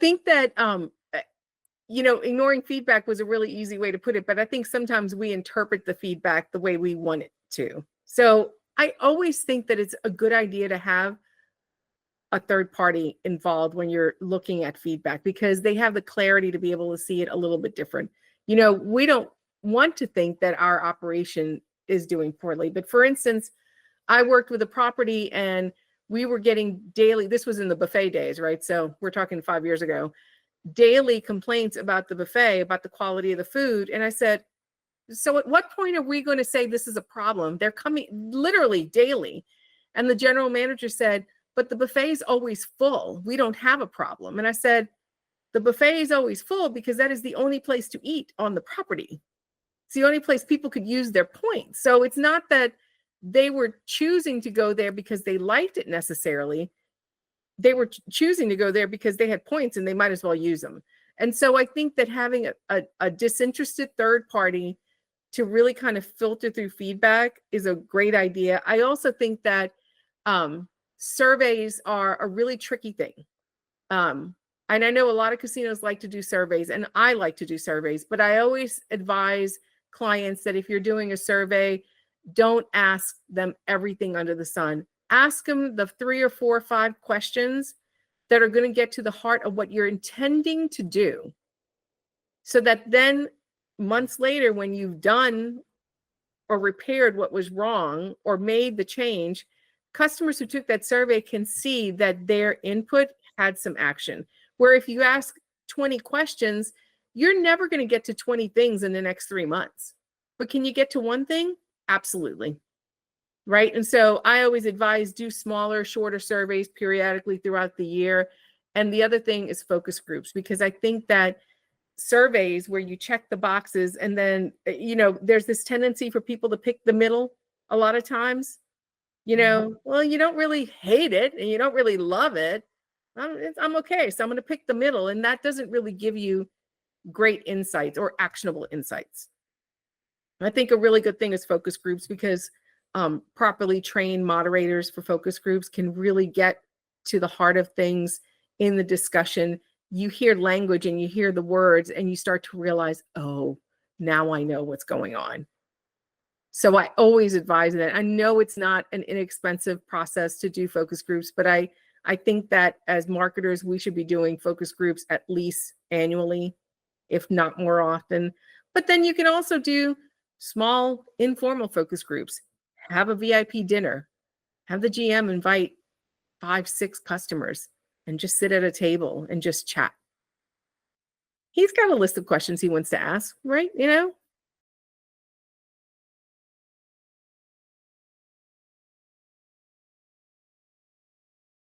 think that, ignoring feedback was a really easy way to put it, but I think sometimes we interpret the feedback the way we want it to. So I always think that it's a good idea to have a third party involved when you're looking at feedback, because they have the clarity to be able to see it a little bit different. We don't want to think that our operation is doing poorly. But for instance, I worked with a property and we were getting daily, this was in the buffet days, right? So we're talking 5 years ago, daily complaints about the buffet, about the quality of the food. And I said, so at what point are we going to say this is a problem? They're coming literally daily. And the general manager said, but the buffet is always full. We don't have a problem. And I said, the buffet is always full because that is the only place to eat on the property. It's the only place people could use their points. So it's not that they were choosing to go there because they liked it necessarily. They were choosing to go there because they had points and they might as well use them. And so I think that having a disinterested third party to really kind of filter through feedback is a great idea. I also think that surveys are a really tricky thing. And I know a lot of casinos like to do surveys, and I like to do surveys, but I always advise clients that if you're doing a survey, don't ask them everything under the sun. Ask them the 3 or 4 or 5 questions that are going to get to the heart of what you're intending to do, so that then months later, when you've done or repaired what was wrong or made the change, customers who took that survey can see that their input had some action. Where if you ask 20 questions, you're never going to get to 20 things in the next 3 months. But can you get to one thing? Absolutely. Right. And so I always advise do smaller, shorter surveys periodically throughout the year. And the other thing is focus groups, because I think that surveys where you check the boxes and then, there's this tendency for people to pick the middle a lot of times. Well, you don't really hate it and you don't really love it. I'm okay. So I'm going to pick the middle. And that doesn't really give you great insights or actionable insights. I think a really good thing is focus groups, because properly trained moderators for focus groups can really get to the heart of things in the discussion. You hear language and you hear the words and you start to realize, oh, now I know what's going on. So I always advise that. I know it's not an inexpensive process to do focus groups, but I think that as marketers, we should be doing focus groups at least annually, if not more often. But then you can also do small informal focus groups. Have a VIP dinner. Have the GM invite 5, 6 customers and just sit at a table and just chat. He's got a list of questions he wants to ask, right?